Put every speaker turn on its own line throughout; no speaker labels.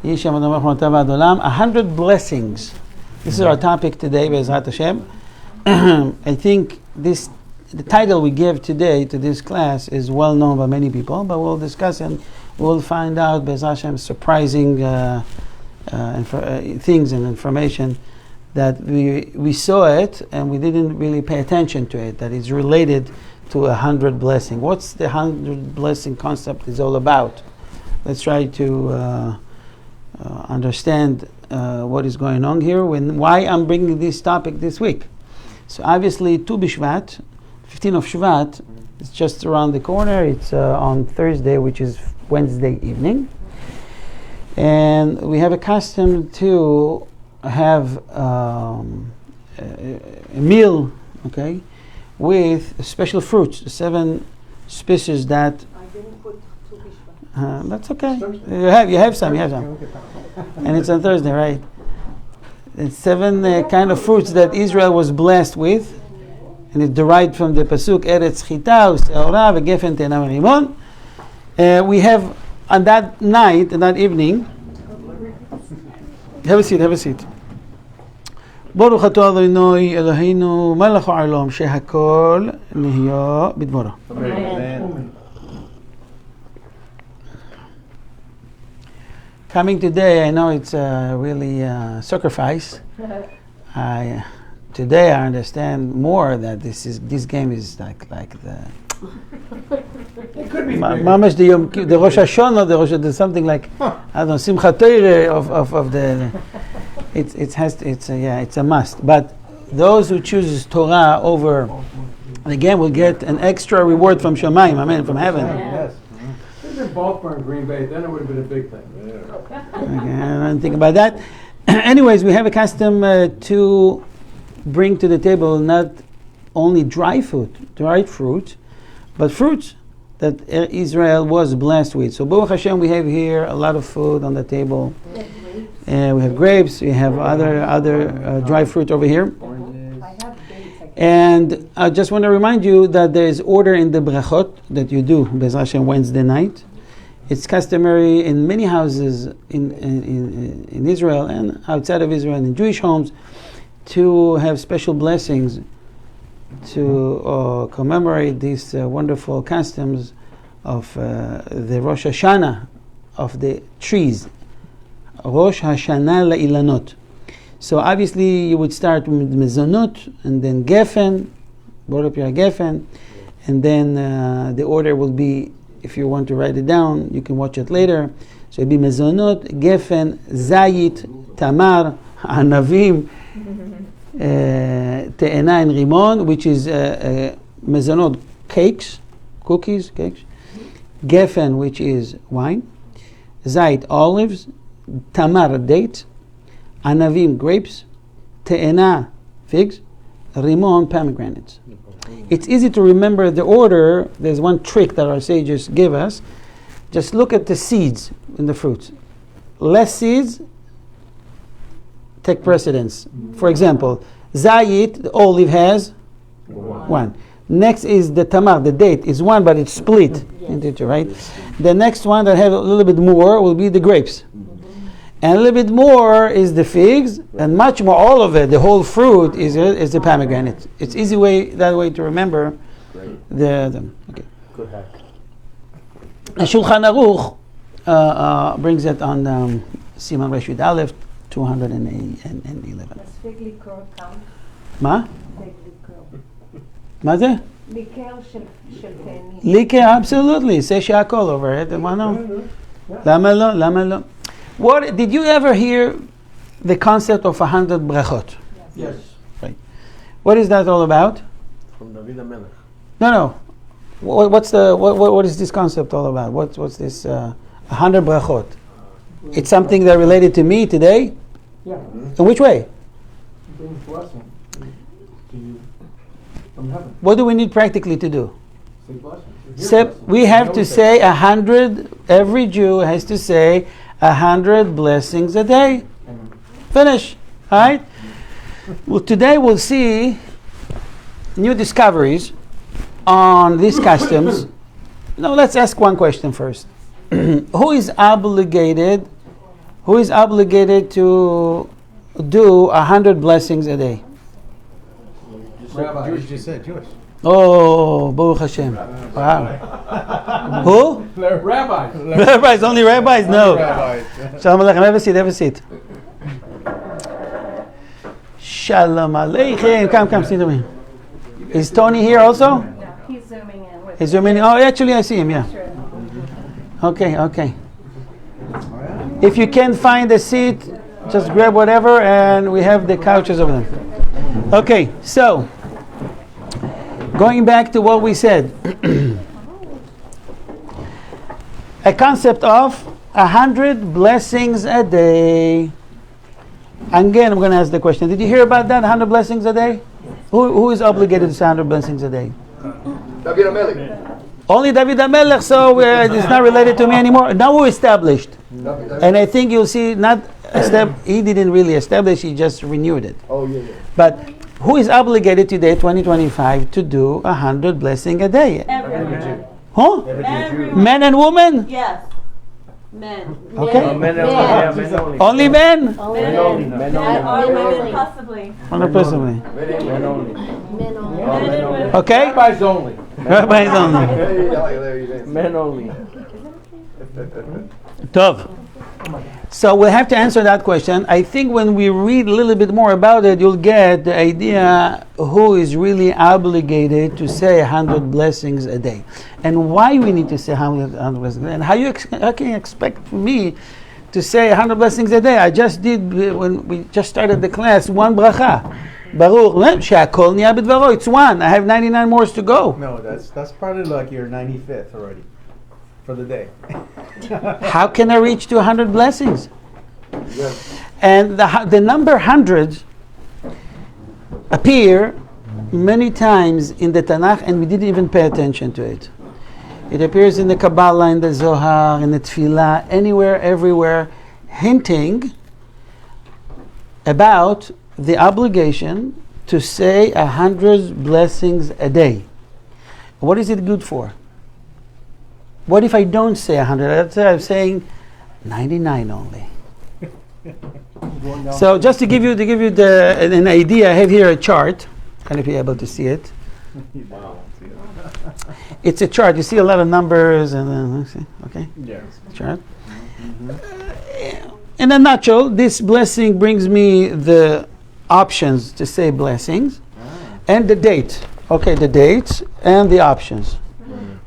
100 blessings. This is our topic today, Be'ezrat Hashem. I think the title we give today to this class is well known by many people, but we'll discuss and we'll find out Be'ezrat Hashem surprising things and information that we saw it and we didn't really pay attention to it, that is related to 100 blessing. What's the 100 blessing concept is all about? Let's try to understand what is going on here, why I'm bringing this topic this week. So obviously Tu B'Shvat, 15th of Shvat, it's just around the corner. It's on Thursday, which is Wednesday evening. And we have a custom to have a meal, okay, with special fruits, the 7 species that...
I didn't put Tu B'Shvat.
That's okay. You have some. And it's on Thursday, right? It's 7 kind of fruits that Israel was blessed with, and it derived from the pasuk Eretz Chita U'Seora V'Gefen Te'ena Rimon. We have on that night, on that evening. Have a seat. Baruch atah Adonai Eloheinu melech ha'olam shehakol nihya b'dvaro. Amen. Coming today, I know it's really a sacrifice. Today I understand more that this game is like the.
It could be
Mamash the Rosh Hashanah, there's something like I don't know, Simchat Torah of the. It's a must. But those who chooses Torah over the game will get an extra reward from Shamayim, amen, from heaven.
Yes. If they both were in Green Bay, then it would have been a big thing.
Okay, I don't think about that. Anyways, we have a custom to bring to the table not only dried fruit, but fruits that Israel was blessed with. So Baruch Hashem, we have here a lot of food on the table. We have grapes. We have other dry fruit over here. And I just want to remind you that there is order in the brachot that you do Be'ezrat Hashem Wednesday night. It's customary in many houses in Israel and outside of Israel and in Jewish homes to have special blessings to commemorate these wonderful customs of the Rosh Hashanah of the trees. Rosh Hashanah La'ilanot. So obviously you would start with mezonot and then gefen, gefen, and then the order will be, if you want to write it down, you can watch it later. So it'll be mezonot, gefen, zayit, tamar, anavim, te'ena and rimon, which is mezonot, cakes, gefen, which is wine, zayit, olives, tamar, date, anavim, grapes, te'ena, figs, rimon, pomegranates. It's easy to remember the order. There's one trick that our sages give us. Just look at the seeds in the fruits. Less seeds take precedence. For example, zayit, the olive, has 1. Next is the tamar, the date is 1, but it's split into 2, right? The next one that have a little bit more will be the grapes. And a little bit more is the figs, and much more, all of it, the whole fruit is the pomegranate. It's easy that way to remember the okay.
Good hack.
And Shulchan Aruch brings it on Siman Reshut Aleph 211.
Does fig liqueur count?
מה?
Fig liqueur.
מה זה?
Liqueur של תאנים.
Liquor, absolutely. Say שהכל over it. למה לא? What did you ever hear the concept of 100 brachot?
Yes.
Right. What is that all about?
From David HaMelech.
No. What is this concept all about? What's this 100 brachot? It's something that related to me today?
Yeah.
In which way?
It brings blessing to you from heaven.
What do we need practically to do?
Say blessing.
We have to say 100, every Jew has to say 100 blessings a day. Finish. All right? Well, today we'll see new discoveries on these customs. Now let's ask one question first. Who is obligated Who is obligated to do 100 blessings a day?
You just said Jewish.
Oh, Baruch Hashem. Wow. Who?
Rabbis.
Rabbis, only rabbis? No.
Rabbis.
Shalom Aleichem. Have a seat. Shalom Aleichem. Come, sit to me. Is Tony here also?
No, he's zooming in with.
He's zooming in. Oh, actually, I see him, yeah.
Sure.
Okay. If you can't find a seat, just grab whatever, and we have the couches over there. Okay, so going back to what we said, a concept of 100 blessings a day. Again, I'm going to ask the question: did you hear about that? 100 blessings a day? Who is obligated to say 100 blessings a day?
David HaMelech.
Only David HaMelech, so it's not related to me anymore. Now we're established. And I think you'll see, he didn't really establish, he just renewed it.
Oh, yeah.
But who is obligated today, 2025, to do 100 blessings a day?
Everyone.
Huh?
Everyone.
Men and women?
Yes. Men.
Okay.
Men only.
Only men?
Men only. Men or women possibly.
100%.
Men only.
Men and women.
Okay?
Rabbis only.
Rabbis only.
Men only.
Tov. So we'll have to answer that question. I think when we read a little bit more about it, you'll get the idea who is really obligated to say 100 blessings a day, and why we need to say 100 blessings a day, and how can you expect me to say 100 blessings a day? I just did, when we just started the class, one bracha. Baruch she'akol niya b'dvaro. It's one. I have 99 more to go.
No, that's probably like your 95th already for the day.
How can I reach to 100 blessings? And the number 100 appear many times in the Tanakh, and we didn't even pay attention to it. It appears in the Kabbalah, in the Zohar, in the Tefillah, anywhere, everywhere, hinting about the obligation to say 100 blessings a day. What is it good for? What if I don't say 100? Let's say I'm saying 99 only. So just to give you an idea, I have here a chart. Kind of be able to see it. It's a chart. You see a lot of numbers and then let's see. Okay.
Yes.
Chart. In a nutshell, this blessing brings me the options to say blessings and the date. Okay, the dates and the options.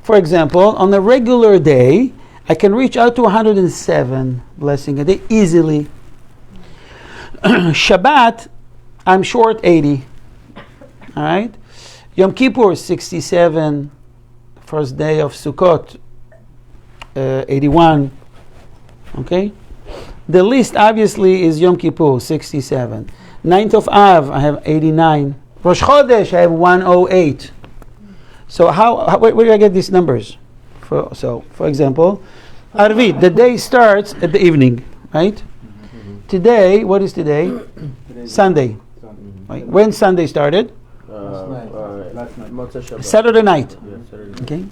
For example, on a regular day, I can reach out to 107 blessings a day easily. Shabbat, I'm short 80. All right. Yom Kippur, 67. First day of Sukkot, 81. Okay. The least, obviously, is Yom Kippur, 67. 9th of Av, I have 89. Rosh Chodesh, I have 108. So where do I get these numbers? For example, Arvit, the day starts at the evening, right? Today, what is today? Sunday. Right? When Sunday started?
Last night.
Saturday night.
Yeah, Saturday.
Okay.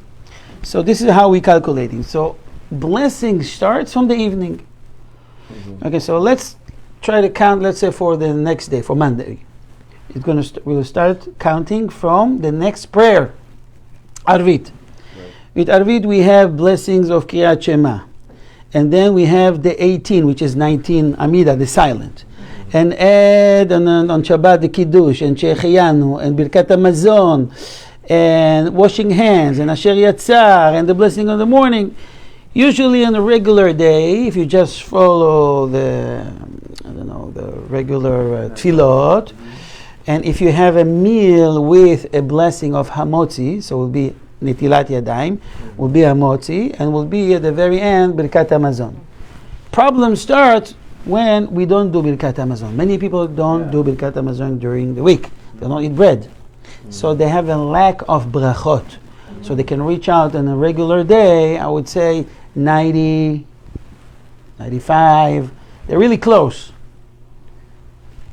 So this is how we calculating. So blessing starts from the evening. Okay, so let's try to count, let's say for the next day, for Monday. It's going to we'll start counting from the next prayer. Arvit. With Arvit we have blessings of Kriyat Shema. And then we have the 18, which is 19 Amida, the silent. And add on Shabbat the Kiddush, and Shehecheyanu, and Birkat HaMazon, and washing hands, and Asher Yatzar, and the blessing of the morning. Usually on a regular day, if you just follow the regular tefillot, and if you have a meal with a blessing of Hamotzi, so it will be Netilat Yadayim, will be Hamotzi, and will be at the very end Birkat HaMazon. Problem starts when we don't do Birkat HaMazon. Many people don't do Birkat HaMazon during the week. They don't eat bread. So they have a lack of brachot. So they can reach out on a regular day, I would say 90, 95. They're really close.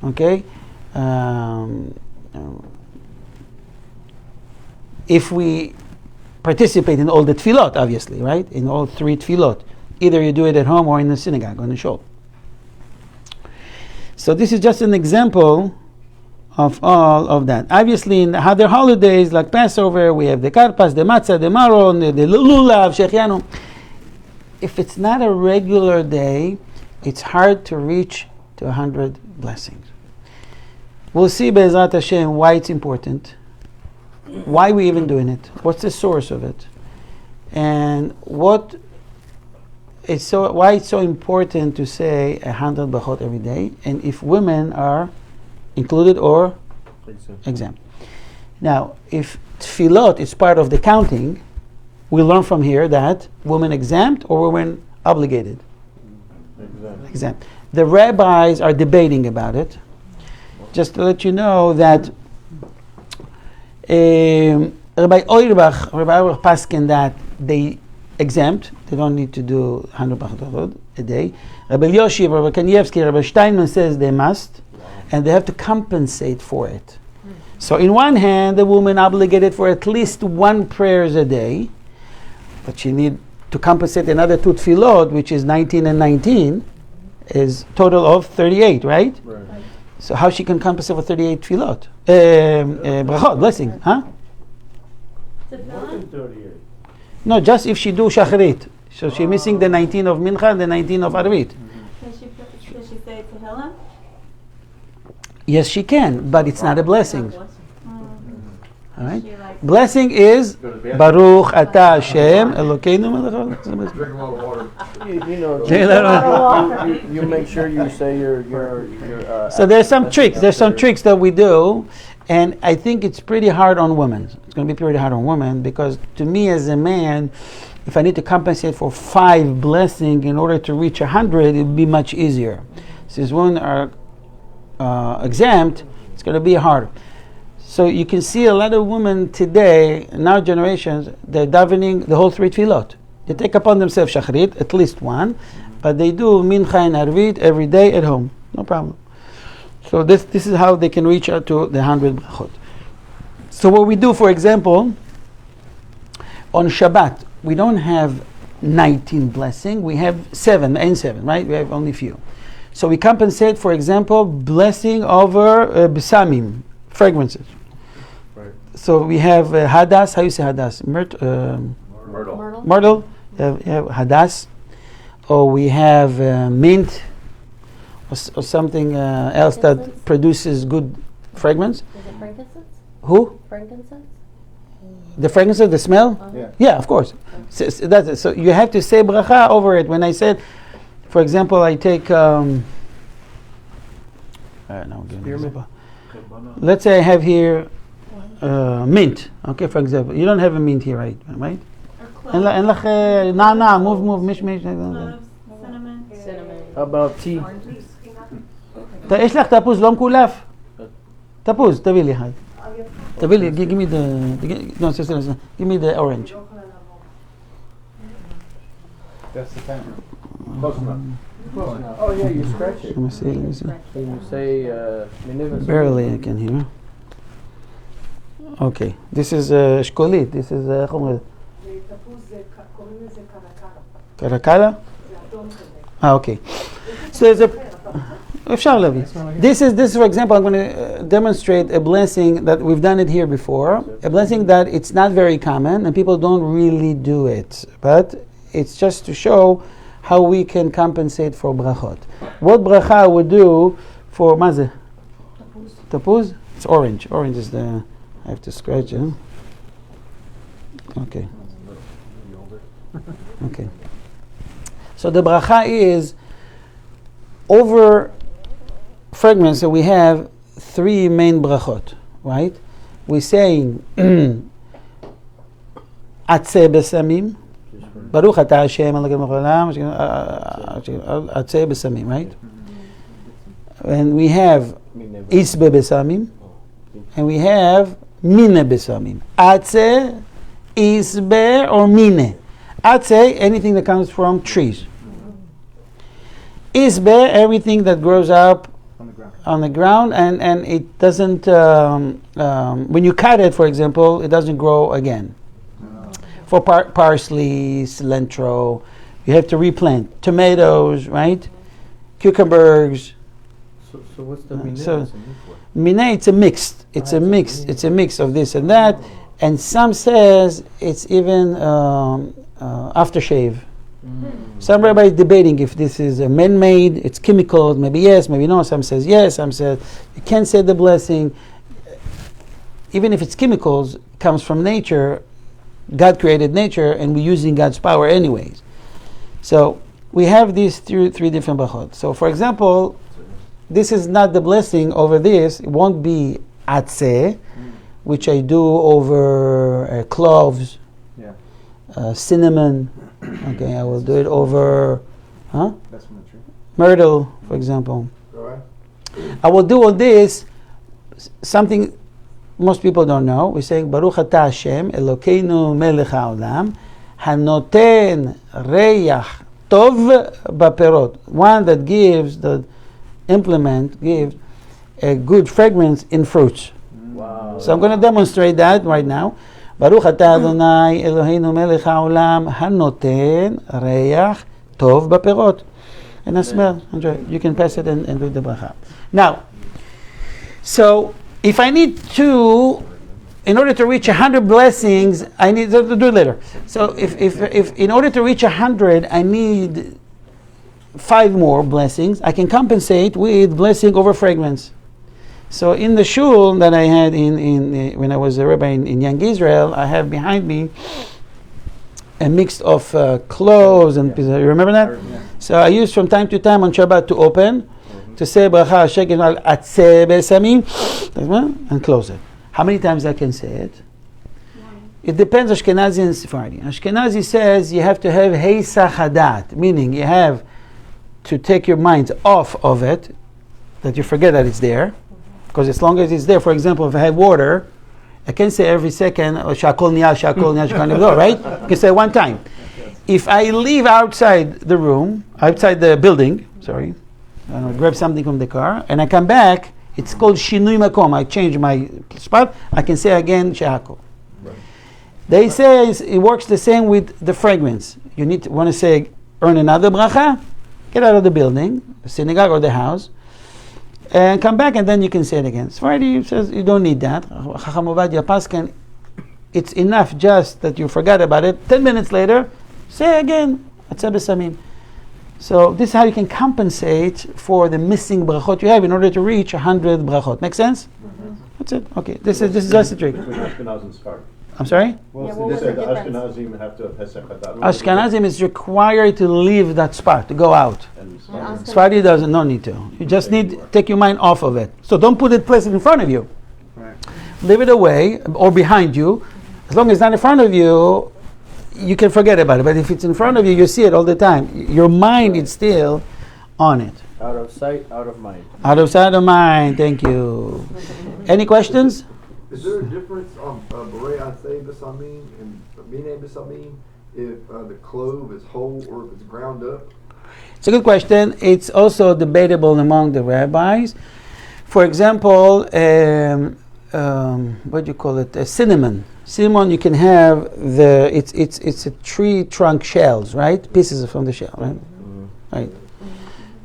Okay? If we participate in all the tefillot, obviously, right? In all three tefillot. Either you do it at home or in the synagogue, or in the shul. So this is just an example of all of that. Obviously, in other holidays like Passover, we have the karpas, the matzah, the maron, the lulav, shechianu. If it's not a regular day, it's hard to reach to 100 blessings. We'll see Be'ezrat Hashem why it's important, why we even doing it, what's the source of it, and why it's so important to say 100 brachot every day, and if women are included or exempt. Now, if tefillot is part of the counting, we learn from here that women exempt or women obligated? Exempt. The rabbis are debating about it. Just to let you know that Rabbi Auerbach paskin that they exempt, they don't need to do 100 brachot a day. Rabbi Yoshi, Rabbi Kanievsky, Rabbi Steinman says they must, and they have to compensate for it. So in one hand, the woman obligated for at least one prayers a day, but she need to compensate another two tefillot, which is 19 and 19, is total of 38, right?
Right.
So how she can compensate for 38 tefillot? Brachot, blessing, huh? No, just if she do shacharit. So she's missing the 19 of mincha and the 19 of arvit.
Can she say Tehillah?
Yes, she can, but it's not a blessing. All right?
She like
Blessing is Baruch Atah Hashem Elokeinu melech haolam.
Drink a lot of water.
You make sure you say your
So there's some tricks. There's some tricks that we do, and I think it's pretty hard on women. It's going to be pretty hard on women because to me as a man, if I need to compensate for 5 blessings in order to reach 100, it would be much easier. Since women are exempt, it's going to be hard. So you can see a lot of women today, in our generations, they're davening the whole 3 tefillot. They take upon themselves shacharit, at least one, but they do mincha and arvit every day at home. No problem. So this is how they can reach out to the 100 brachot. So what we do, for example, on Shabbat, we don't have 19 blessing, we have 7, and 7, right? We have only few. So we compensate, for example, blessing over besamim, fragrances.
Right.
So we have hadas. How you say hadas?
Myrtle.
Myrtle. You have hadas. Or we have mint, or something else that
Frankincense?
produces good fragrance.
Is it frankincense?
Who?
Frankincense?
The fragrance, the smell?
Yeah.
Yeah, of course. So that's it. So you have to say bracha over it. When I said, for example, I take. Let's say I have here mint. Okay, for example, you don't have a mint here, right?
or
אין לך נענע, move, מיש.
cloves, cinnamon.
Cinnamon.
How about tea?
יש לך תפוז לא מקולף? תפוז, תביא לי אחד. תביא לי, give me the, give me the orange.
That's the timer. Close enough. Close enough.
Oh yeah, you scratch it.
Let me see.
Can you say Nineveh?
Barely I can hear. Okay, this is שקולית, this is, איך אומרים?
תפוז קוראים לזה קרקרה.
קרקלה?
זה אדום כזה.
Okay. So there's a... אפשר להביא. This is, for example, I'm going to demonstrate a blessing that we've done it here before. A blessing that it's not very common and people don't really do it. But it's just to show how we can compensate for brachot. What bracha would do for... מה זה? תפוז? It's orange. Orange is the... I have to scratch it. Okay. Okay. So the bracha is over fragments. So we have 3 main brachot, right? We're saying Atzeh besamim, Baruch Atah Hashem Elokeinu melech haolam, Atzeh besamim, right? And we have Isbe besamim, and we have Mine besamim. Atzeh, Isbe, or Mine. Atzeh, anything that comes from trees. Isbe, everything that grows up on the ground, and it doesn't, when you cut it, for example, it doesn't grow again. For parsley, cilantro, you have to replant. Tomatoes, right? Cucumbers.
So what's the
So minay, it's a mixed. It's a mix. It's a mix of this and that, and some says it's even aftershave. Some rabbis debating if this is a man-made, it's chemicals, maybe yes, maybe no. Some says yes, some says you can't say the blessing. Even if it's chemicals, it comes from nature. God created nature, and we're using God's power anyways. So we have these three different brachot. So for example, this is not the blessing over this. It won't be atzeh, which I do over cloves, cinnamon. Okay, I will do it over myrtle, for example. I will do all this, something most people don't know. We say, Baruch atah Hashem, Elokeinu melech haolam, hanoten reyach tov baperot. One that gives, the implement, gives a good fragrance in fruits.
Wow.
So I'm going to demonstrate that right now. Baruch atah Adonai Eloheinu melech haolam hanoten reyach tov baperot. And I smell. Enjoy. You can pass it and do the bracha. Now, so if I need to, in order to reach 100 blessings, I need to do it later. So if in order to reach 100, I need 5 more blessings, I can compensate with blessing over fragrance. So in the shul that I had in when I was a rabbi in Young Israel, I have behind me a mix of cloves and pizza. You remember that? Yeah. So I used from time to time on Shabbat to open, to say bracha shekin al atzeh besamim, and close it. How many times I can say it? It depends Ashkenazi and Sephardi. Ashkenazi says you have to have heisach hadat, meaning you have to take your mind off of it, that you forget that it's there. Because as long as it's there, for example, if I have water, I can say every second, shakol niyah, right? I can say one time. If I leave outside the room, outside the building, sorry, I grab something from the car, and I come back, it's called shinui makom. I change my spot, I can say again, shakol. Right. They say it works the same with the fragrance. You want to say, earn another bracha, get out of the building, the synagogue or the house, and come back, and then you can say it again. Sephardi says you don't need that. Chacham Ovadia Paskin, it's enough just that you forgot about it. 10 minutes later, say again, Atzeh B'Samim. So this is how you can compensate for the missing brachot you have in order to reach 100 brachot. Make sense? Mm-hmm. That's it. Okay. This is just the trick. I'm sorry?
Well, they say the Ashkenazim have to have Hesek Hadat.
Ashkenazim is required to leave that spot, to go out. Sephardi doesn't, no need to. You just need to take your mind off of it. So don't put it place in front of you. Right. Leave it away or behind you. As long as it's not in front of you, you can forget about it. But if it's in front of you, you see it all the time. Your mind is still on it.
Out of sight, out of mind.
Out of sight, out of mind. Thank you. Any questions?
Is there a difference on Borei Atzeh B'Samim and Minei B'Samim if the clove is whole or if it's ground up?
It's a good question. It's also debatable among the rabbis. For example, what do you call it? Cinnamon. Cinnamon, you can have it's a tree trunk shells, right? Pieces from the shell, right? Mm-hmm. Right.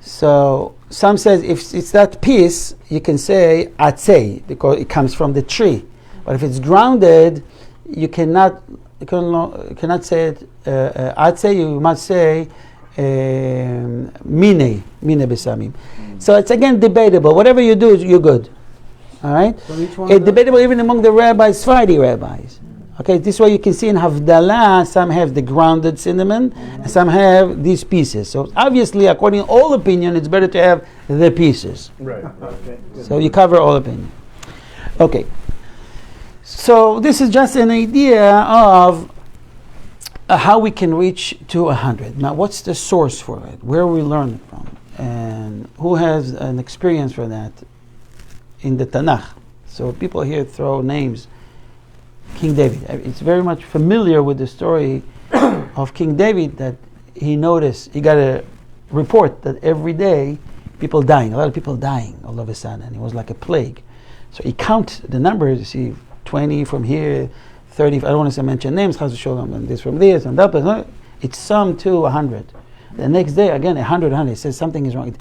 So some says if it's that piece, you can say atzei because it comes from the tree. But if it's grounded, you cannot say it atzei. You must say mine besamim. So it's again debatable. Whatever you do, you're good. All right. So it's debatable even among the rabbis, Sephardi rabbis. Okay, this way you can see in Havdalah, some have the grounded cinnamon, and some have these pieces. So obviously, according to all opinion, it's better to have the pieces. Right. Okay. So you cover all opinion. Okay. So this is just an idea of how we can reach to 100. Now, what's the source for it? Where we learn it from? And who has an experience for that in the Tanakh? So people here throw names. King David. It's very much familiar with the story of King David that he noticed, he got a report that every day people dying, a lot of people dying all of a sudden. It was like a plague. So he counted the numbers, you see 20 from here, 30, I don't want to mention names, Chas v'Sholom, and this from this, and that, it's summed to 100. The next day, again, 100, he says something is wrong.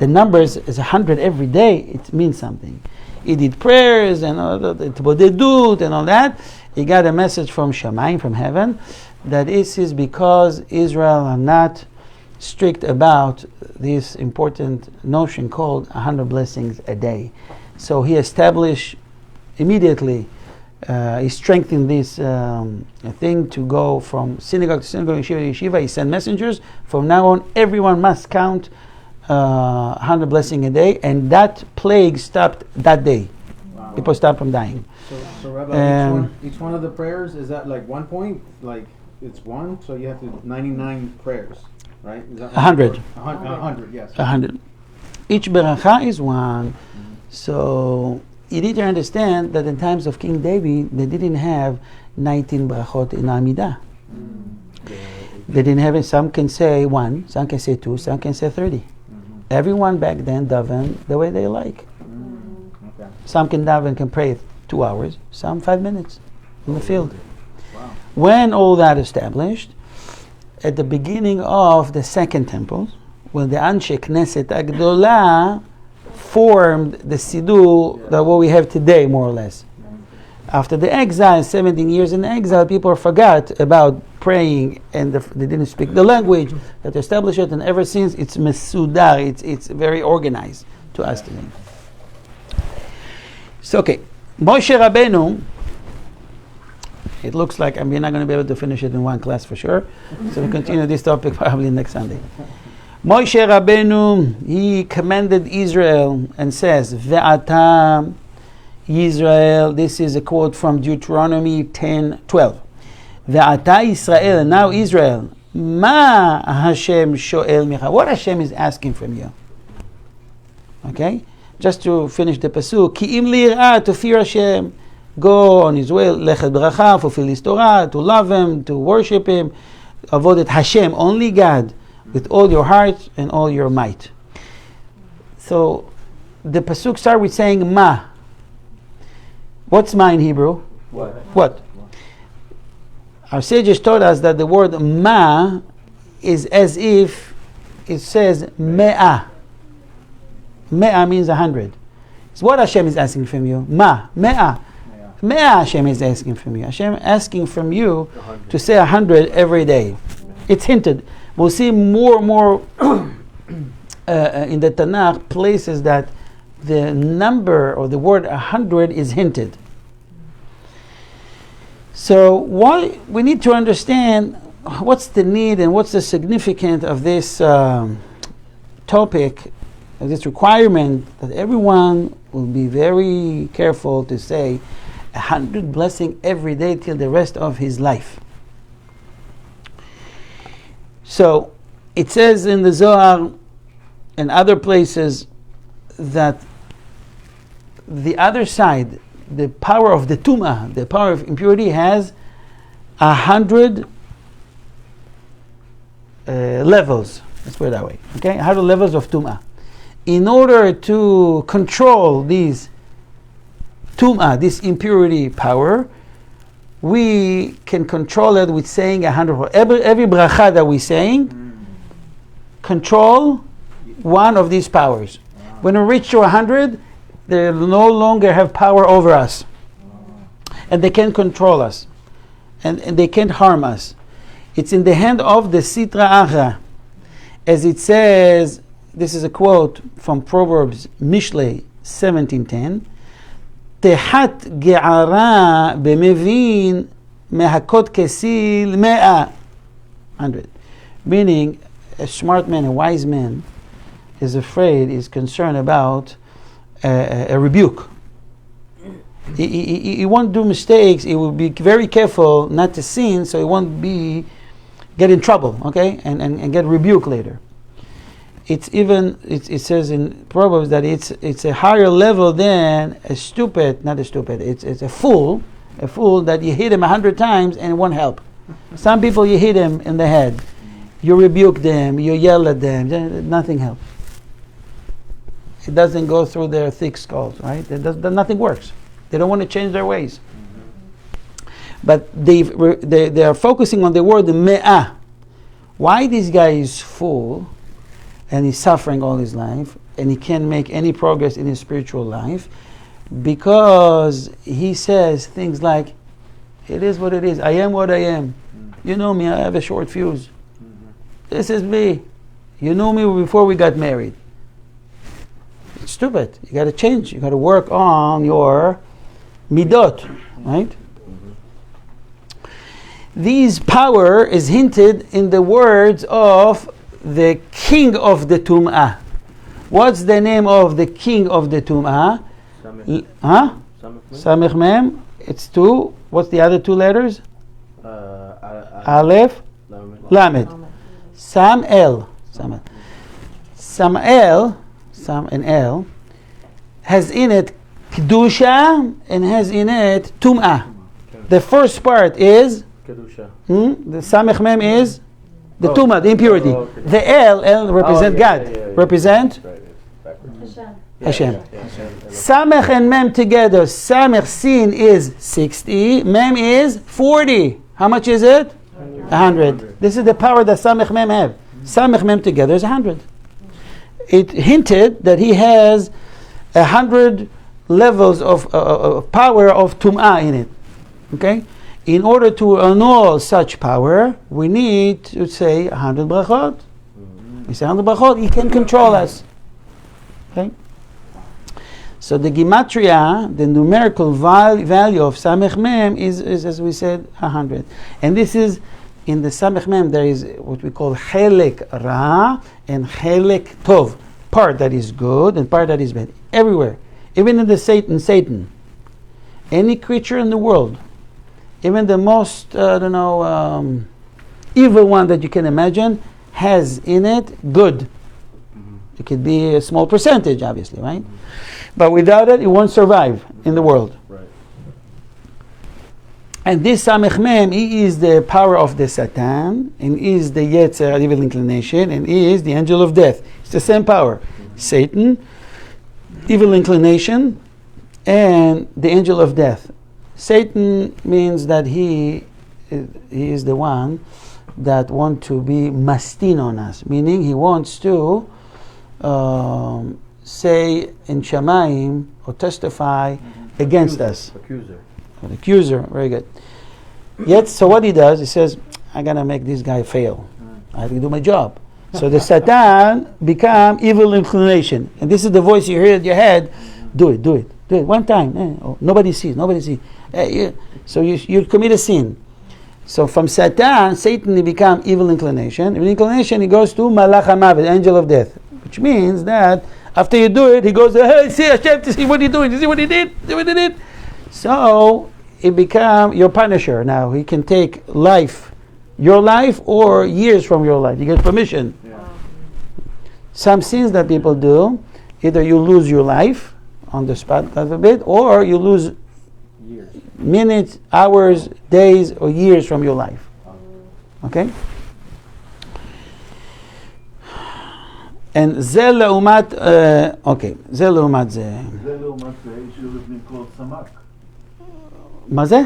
The numbers is 100 every day. It means something. He did prayers and all that, and all that. He got a message from Shamayim, from heaven, that this is because Israel are not strict about this important notion called 100 blessings a day. So he established immediately, he strengthened this thing to go from synagogue to synagogue, yeshiva to yeshiva. He sent messengers. From now on, everyone must count 100 blessings a day, and that plague stopped that day.
Wow.
People stopped from dying.
So Rabbi, each one of the prayers, is that like 1 point? Like it's one, so you have to 99 prayers, right? Is that
100.
100, yes.
100. Each beracha is one. So you need to understand that in times of King David, they didn't have 19 brachot in Amidah. They didn't have it. Some can say 1, some can say 2, some can say 30. Everyone back then daven the way they like.
Okay.
Some can daven, can pray 2 hours, some 5 minutes in the field.
Wow.
When all that established, at the beginning of the second temple, when the Anshe Knesset Agdola formed the Siddur, that what we have today, more or less. After the exile, 17 years in exile, people forgot about praying, and they didn't speak the language that established it, and ever since it's mesudar, it's very organized to us today. So, okay, Moshe Rabbeinu, it looks like we're not going to be able to finish it in one class for sure, so we'll continue this topic probably next Sunday. Moshe Rabbeinu, he commanded Israel and says, Ve'ata Israel, this is a quote from Deuteronomy 10:12. Ve'ata Israel, now Israel, Ma Hashem shoel micha, what Hashem is asking from you. Okay? Just to finish the pasuk, Ki im li'irah, to fear Hashem, go on His way, lechet bracha, fulfill His Torah, to love Him, to worship Him, avoid Hashem, only God, with all your heart and all your might. So the pasuk starts with saying ma. What's ma in Hebrew? What? Our sages taught us that the word ma is as if it says me'ah. Me'ah means 100. It's what Hashem is asking from you. Ma, me'ah. Me'ah Hashem is asking from you. Hashem asking from you to say 100 every day. It's hinted. We'll see more and more in the Tanakh places that the number or the word 100 is hinted. So why we need to understand what's the need and what's the significance of this topic, of this requirement that everyone will be very careful to say 100 blessings every day till the rest of his life. So it says in the Zohar and other places that the other side, the power of the tumah, the power of impurity, has 100 levels. Let's put it that way. Okay, 100 levels of tumah. In order to control these tumah, this impurity power, we can control it with saying 100. Every bracha that we're saying, control one of these powers. When we reach to 100, they no longer have power over us. And they can't control us. And they can't harm us. It's in the hand of the Sitra Achra. As it says, this is a quote from Proverbs, Mishlei 17:10. Tehat ge'ara b'mevin mehakot kesil me'a. 100. Meaning, a smart man, a wise man, is afraid, is concerned about a rebuke. He won't do mistakes. He will be very careful not to sin, so he won't get in trouble, okay, and get rebuked later. It says in Proverbs that it's a higher level than it's a fool that you hit him 100 times and it won't help. Some people you hit him in the head, you rebuke them, you yell at them, nothing helps. It doesn't go through their thick skulls, right? Nothing works. They don't want to change their ways. But they are focusing on the word me'ah. Why this guy is full and he's suffering all his life? and he can't make any progress in his spiritual life because he says things like, it is what it is, I am what I am. You know me, I have a short fuse. This is me. You knew me before we got married. It's stupid. You got to change. You got to work on your midot, right? These power is hinted in the words of the king of the Tum'ah. What's the name of the king of the Tum'ah? Samech Mem. It's two. What's the other two letters? Aleph, Lamed. Sam'el. Sam'el, Sam and El, has in it Kedusha and has in it Tum'ah. The first part is
Kedusha.
the Samech Mem is the Tum'ah, the impurity.
Okay.
The El represent God. Represent
Hashem.
Hashem. Samech and Mem together. Samech sin is 60. Mem is 40. How much is it? 100. This is the power that Samech Mem have. Samech Mem together is 100. It hinted that he has 100 levels of power of Tum'ah in it. Okay? In order to annul such power, we need to say 100 brachot. We say 100 brachot, he can control us. Okay? So the gematria, the numerical value of Samech Mem is, as we said, 100. And this is, in the Samech Mem, there is what we call Chelek Ra and Chelek Tov. Part that is good and part that is bad. Everywhere. Even in the Satan. Any creature in the world, even the most, evil one that you can imagine, has in it good. It could be a small percentage, obviously, right? But without it, it won't survive in the world.
Right.
And this Samech Mem, he is the power of the Satan, and he is the Yetzer, evil inclination, and he is the angel of death. It's the same power. Satan, evil inclination, and the angel of death. Satan means that he is the one that wants to be mastin on us, meaning he wants to say in Shamayim or testify against us. An accuser, very good. Yet, so what he does, he says, I'm going to make this guy fail. I have to do my job. So the Satan become evil inclination. And this is the voice you hear in your head. Do it. One time. Nobody sees. So you commit a sin. So from Satan, he become evil inclination. Evil inclination, he goes to Malach HaMavet, angel of death. Which means that after you do it, he goes, hey, see Hashem, to see what he's doing. You see what he did? See what he did? So it become your punisher. Now he can take life, your life, or years from your life. You get permission.
Yeah.
Some sins that people do, either you lose your life on the spot, God forbid, or you lose
Years.
minutes, hours, days, or years from your life. Okay? And זה לעומת, זה לעומת זה.
זה לעומת זה, he should have been called Samak.
מה זה?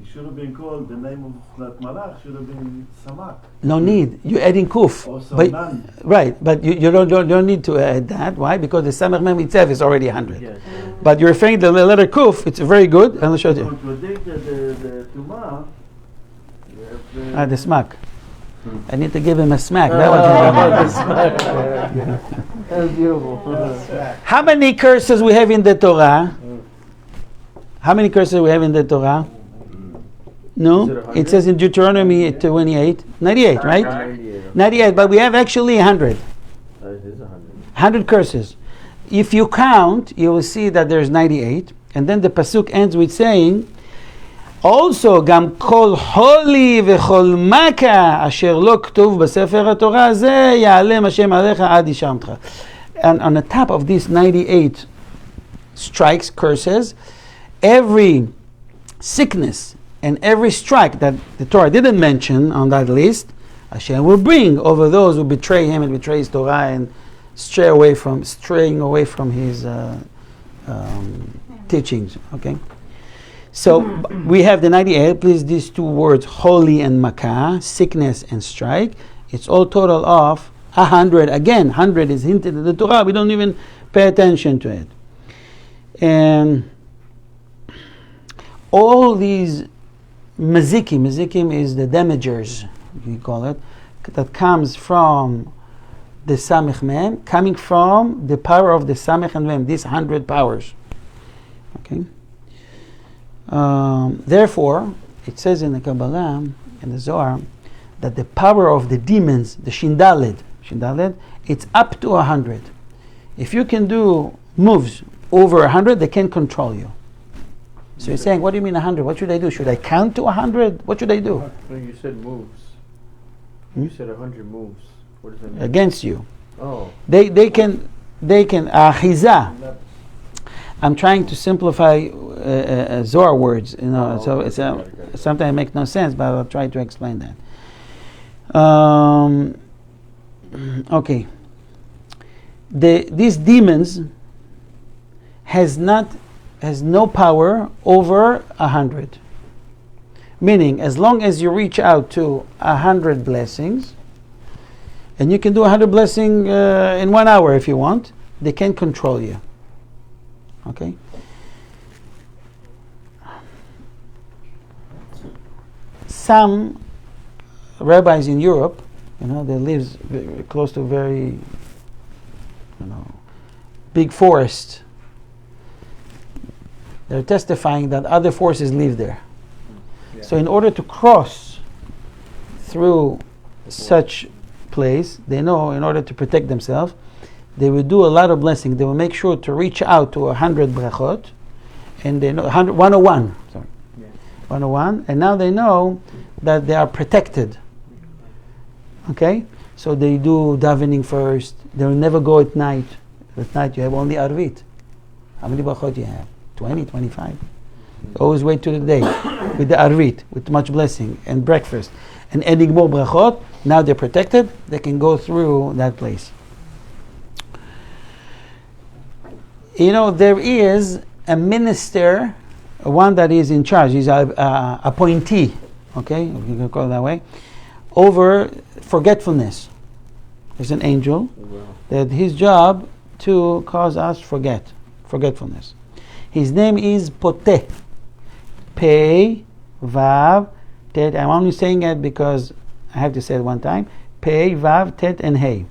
He should have been called, the name of that malach should have been Samak.
No need. You're adding kuf.
Or
But-
Saman.
Right, but you don't need to add that. Why? Because the Samech Mem itself is already 100.
Yes.
But you're referring to the letter kuf, it's very good. And I'll show
To
you.
contradict the Tumah, you have
The smack. I need to give him a smack.
That's beautiful.
How many curses we have in the Torah? How many curses we have in the Torah?
Is it
No,
100?
it says in Deuteronomy 28, 98, right? 98, but we have actually 100.
It is 100.
100 curses. If you count, you will see that there's 98, and then the pasuk ends with saying, also, גם כל חולי וכל מכה אשר לא כתוב בספר התורה הזה יעלם השם עליך עד ישמתך. And on the top of these 98 strikes, curses, every sickness and every strike that the Torah didn't mention on that list, Hashem will bring over those who betray Him and betray His Torah and straying away from His teachings. Okay. So we have the 98. Please, these two words, holy and makah, sickness and strike. It's all total of 100. Again, 100 is hinted in the Torah. We don't even pay attention to it. And all these mazikim is the damagers, you call it, that comes from the Samech Mem, coming from the power of the Samech and Mem, these 100 powers. Okay. Therefore, it says in the Kabbalah, in the Zohar, that the power of the demons, the Shindaled, it's up to 100. If you can do moves over 100, they can control you. So you're saying, what do you mean 100? What should I do? Should I count to 100? What should I do?
No, you said moves. You said 100 moves. What does that mean?
Against you.
Oh.
They can achiza. I'm trying to simplify Zohar words, so it's sometimes it makes no sense, but I'll try to explain that. Okay. These demons has no power over 100. Meaning, as long as you reach out to 100 blessings, and you can do 100 blessings in 1 hour if you want, they can control you. Okay? Some rabbis in Europe, they live close to very, big forest. They're testifying that other forces live there. Yeah. So in order to cross through such place, they know in order to protect themselves, they will do a lot of blessing. They will make sure to reach out to 100 brachot, and they know 101. Sorry, 101, and now they know that they are protected. Okay, so they do davening first. They will never go at night. At night you have only arvit. How many brachot you have? 20, 25. Always wait till the day with the arvit, with much blessing and breakfast, and adding more brachot. Now they're protected. They can go through that place. There is a minister, one that is in charge. He's a appointee. Okay, you can call it that way. Over forgetfulness. There's an angel that his job to cause us forgetfulness. His name is Poteh. Pei, Vav, Tet. I'm only saying it because I have to say it one time. Pei, Vav, Tet, and Hey.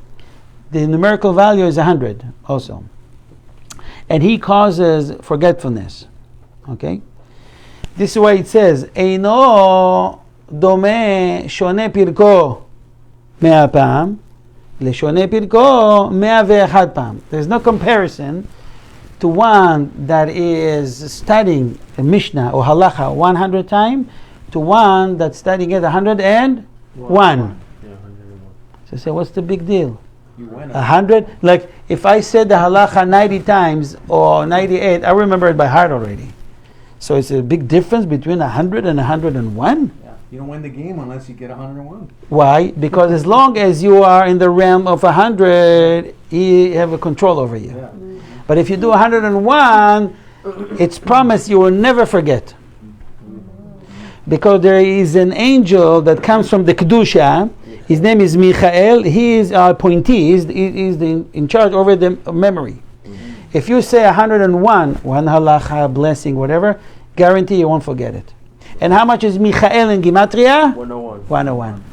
The numerical value is 100 also. And he causes forgetfulness. Okay? This is why it says, Eino dome shone pirko 100 פעם, לשונה pirko 101 פעם. There's no comparison to one that is studying a Mishnah or Halacha 100 times to one that's studying it 101. So say, what's the big deal? 100? Like if I said the Halacha 90 times or 98, I remember it by heart already. So it's a big difference between 100 and 101?
Yeah. You don't win the game unless you get 101.
Why? Because as long as you are in the realm of 100, he have a control over you. Yeah. But if you do 101, it's promised you will never forget. Because there is an angel that comes from the Kedusha. His name is Michael. He is our appointee. He's in charge over the memory. If you say 101, one halacha, blessing, whatever, guarantee you won't forget it. And how much is Michael in Gematria? 101. 101.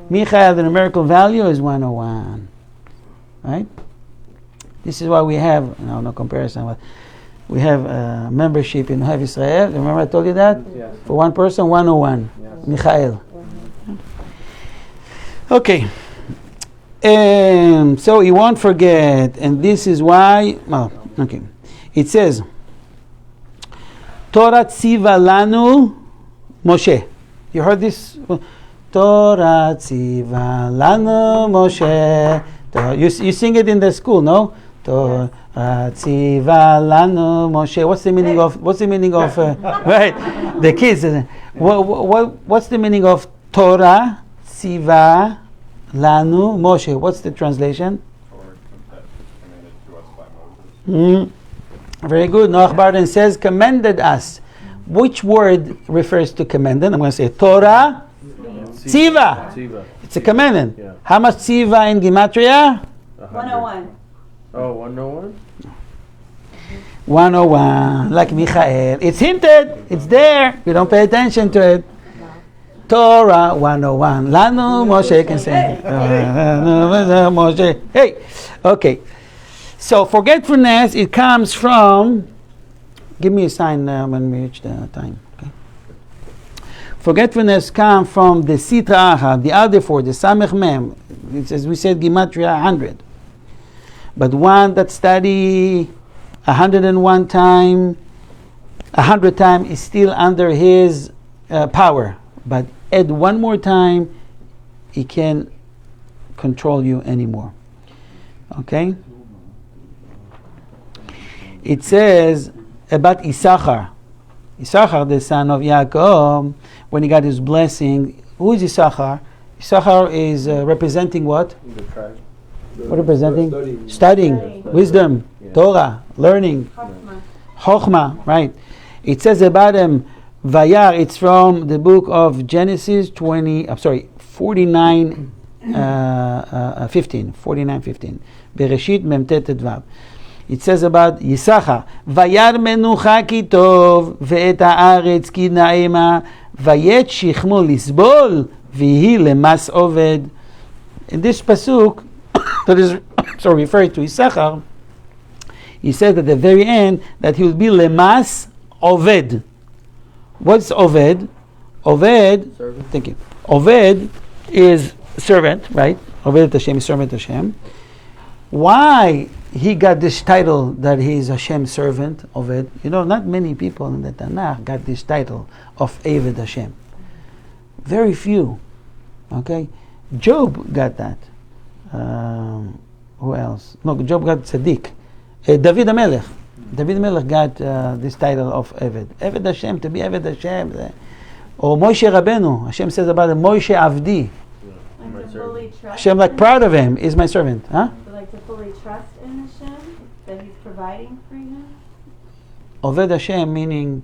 Michael, the numerical value is 101. Right? This is why we have, no comparison, but we have membership in Have Israel. Remember I told you that? Yes. For one person, 101. Yes. Michael. Okay. So he won't forget, and this is why. Okay. It says, Torah tziva lanu Moshe. You heard this? Torah tziva lanu Moshe. You sing it in the school, no? Torah tziva lanu Moshe. What's the meaning of? Right, the kids. What's the meaning of Torah tziva lanu Moshe? What's the translation? Very good. Noach Barden says, commended us. Which word refers to commended? I'm going to say Torah Tziva. It's a commandment.
Yeah.
How much tziva in Gematria?
101.
Oh, 101?
101, like Michael. It's hinted. It's there. We don't pay attention to it. Torah 101. Lanu Moshe can say. Moshe. Hey. Okay. So forgetfulness, it comes from. Give me a sign when we reach the time. Okay. Forgetfulness comes from the Sitra Achad, the other four, the Samech Mem. It's, as we said, Gematria 100. But one that study 101 time, 100 time is still under his power. But add one more time, he can't control you anymore. Okay? It says about Issachar. Issachar, the son of Yaakov, when he got his blessing, who is Issachar? Issachar is representing what?
The tribe.
What representing?
Studying.
Studying, wisdom,
Yeah.
Torah, learning,
Chachma.
Chokhmah, right? It says about him, Vayar, it's from the book of Genesis 49, 15. Bereshit Memtet Tedvav. It says about Yisachar, Vayar menucha ki tov, ve'et haaretz ki na'ema, vayet shichmo lisbol, vihi lemas oved. In this pasuk, that is referring to Yisachar, he said at the very end that he will be lemas oved. What's oved? Oved,
Servant.
thank you. Oved is servant, right? Oved Hashem is servant Hashem. Why he got this title that he is Hashem's servant, Oved? You know, not many people in the Tanakh got this title of Eved Hashem. Very few. Okay? Job got that. Who else? No, Job got Tzaddik. David HaMelech. David HaMelech got this title of Eved. Eved Hashem, to be Eved Hashem. Or Moshe Rabbeinu. Hashem says about him, Moshe Avdi.
Like to fully trust
Hashem, like,
him?
proud of him, is my servant. Huh?
Like to fully trust in Hashem, that He's providing for him?
Oved Hashem, meaning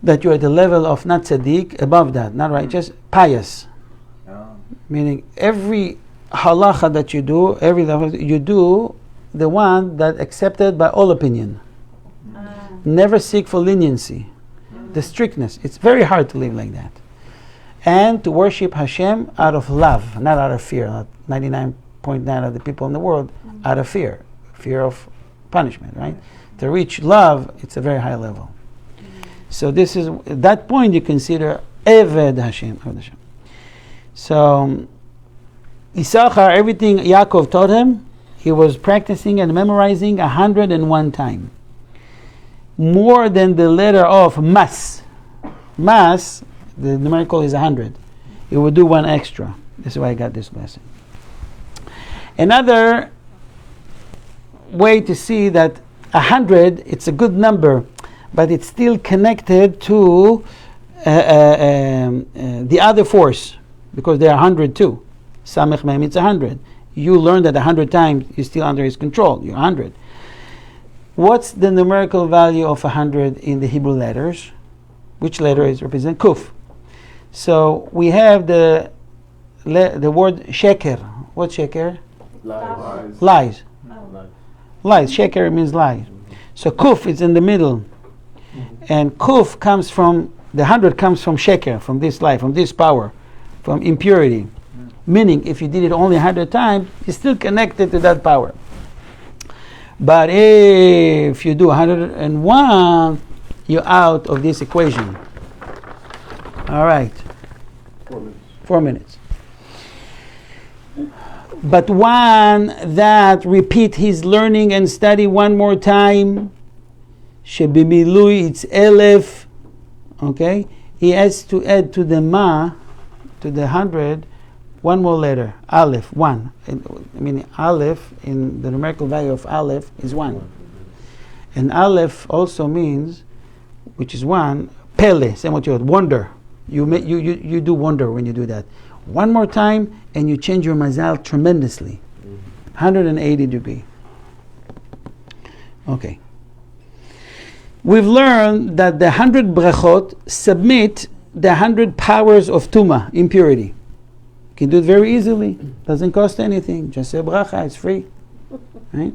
that you're at the level of not tzaddik, above that, not righteous, pious. Meaning every halacha that you do, you do the one that accepted by all opinion. Never seek for leniency, the strictness. It's very hard to live like that. And to worship Hashem out of love, not out of fear. Not 99.9 of the people in the world out of fear of punishment, right? To reach love, it's a very high level. So this is, at that point you consider Eved Hashem. Eved Hashem. So Issachar, everything Yaakov taught him, he was practicing and memorizing 101 times. More than the letter of Mas. Mas, the numerical is 100. He would do one extra. This is why I got this blessing. Another way to see that 100, it's a good number, but it's still connected to the other force, because they are 100 too. Samech Mem, it's 100. You learn that 100 times, you're still under his control. You're 100. What's the numerical value of 100 in the Hebrew letters? Which letter is represent? Kuf. So we have the word sheker. What's sheker?
Lies.
Lies.
Lies.
Lies. Sheker means lies. So kuf is in the middle. And kuf comes from, the 100 comes from sheker, from this lie, from this power, from impurity. Meaning, if you did it only 100 times, you're still connected to that power. But if you do 101, you're out of this equation. All right. 4 minutes. But one that repeat his learning and study one more time, shebimilui, it's elef. Okay, he has to add to the ma, to the 100, one more letter, aleph, 1. Meaning aleph, in the numerical value of aleph is 1. And aleph also means, which is 1, pele, same what you would, wonder. You do wonder when you do that. One more time, and you change your mazal tremendously. 180 degree. Okay. We've learned that the 100 brachot submit the 100 powers of tuma, impurity. can do it very easily. Doesn't cost anything. Just say bracha, it's free. Right?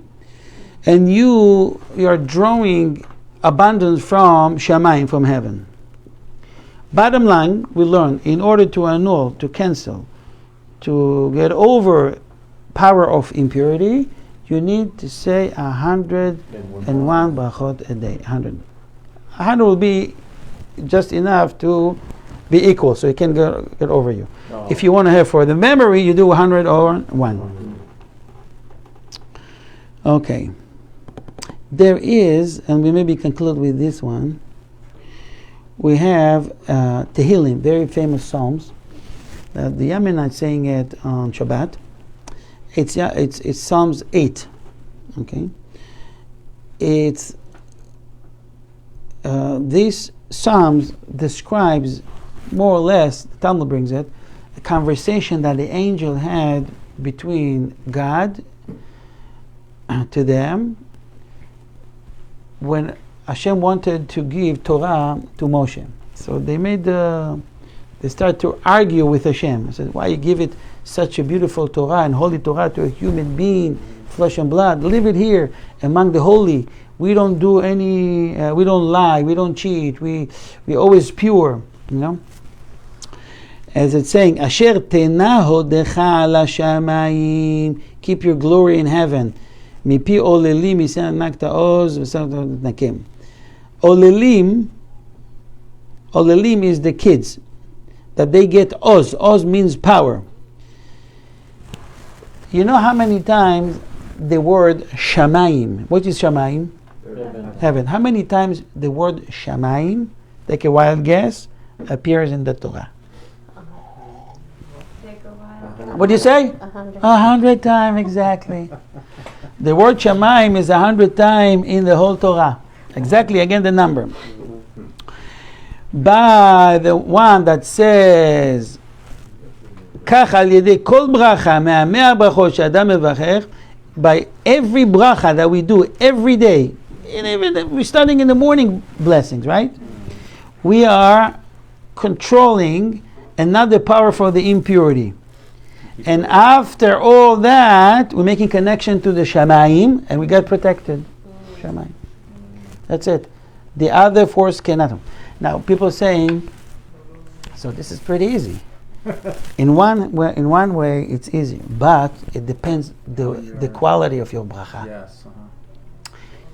And you are drawing abundance from Shamayim, from heaven. Bottom line, we learn, in order to annul, to cancel, to get over power of impurity, you need to say 101 brachot a day. 100. 100 will be just enough to be equal, so it can get over you.
Oh.
If you want to have for the memory, you do 100 or 1. Okay. There is, and we maybe conclude with this one, we have Tehillim, very famous Psalms. The Yemenites saying it on Shabbat. It's Psalms 8. Okay. It's these Psalms describes more or less, the Talmud brings it, a conversation that the angel had between God to them when Hashem wanted to give Torah to Moshe. So they start to argue with Hashem. They said, why you give it such a beautiful Torah and holy Torah to a human being, flesh and blood? Leave it here among the holy. We don't do any, we don't lie, we don't cheat, we always pure, you know. As it's saying, Asher tenaho decha ala shamayim, keep your glory in heaven. Mipi olelim isan nakta oz v'sam nakem. Olelim is the kids, that they get oz. Oz means power. You know how many times the word shamayim, what is shamayim? Heaven. How many times the word shamayim, take a wild guess, appears in the Torah?
Take a while.
What do you say? 100 times, exactly. The word shamayim is 100 times in the whole Torah. Exactly, again the number. By the one that says, כך על ידי כל ברכה מה-100 ברכות שאדם מברך, by every bracha that we do every day, and even we're starting in the morning blessings, right? We are controlling another power for the impurity. And after all that, we're making connection to the Shamayim, and we got protected. Shamayim. That's it. The other force cannot. Now, people are saying, so this is pretty easy. In one way, it's easy, but it depends the quality of your bracha.
Yes.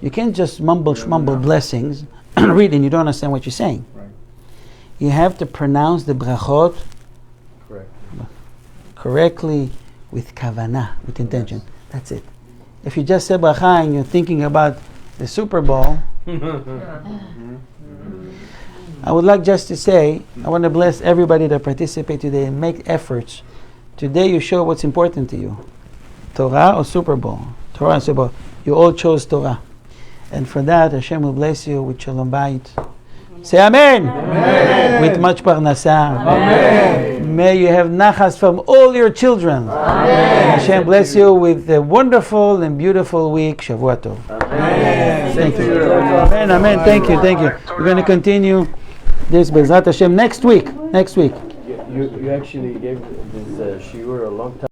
You can't just mumble blessings, read and you don't understand what you're saying.
Right.
You have to pronounce the brachot correctly with kavana, with intention.
Yes.
That's it. If you just say bracha and you're thinking about the Super Bowl, I would like just to say, I want to bless everybody that participate today and make efforts. Today you show what's important to you. Torah or Super Bowl? Torah and Super Bowl. You all chose Torah. And for that, Hashem will bless you with Shalom Bayit. Say Amen. Amen. With much parnasah. Amen. May you have nachas from all your children. Amen. Hashem bless you with a wonderful and beautiful week. Shavua Tov.
Amen.
Thank you. Amen. Amen. Thank you. Thank you. We're going to continue this Bezrat Hashem next week. Next week.
You actually gave this shiur a long time.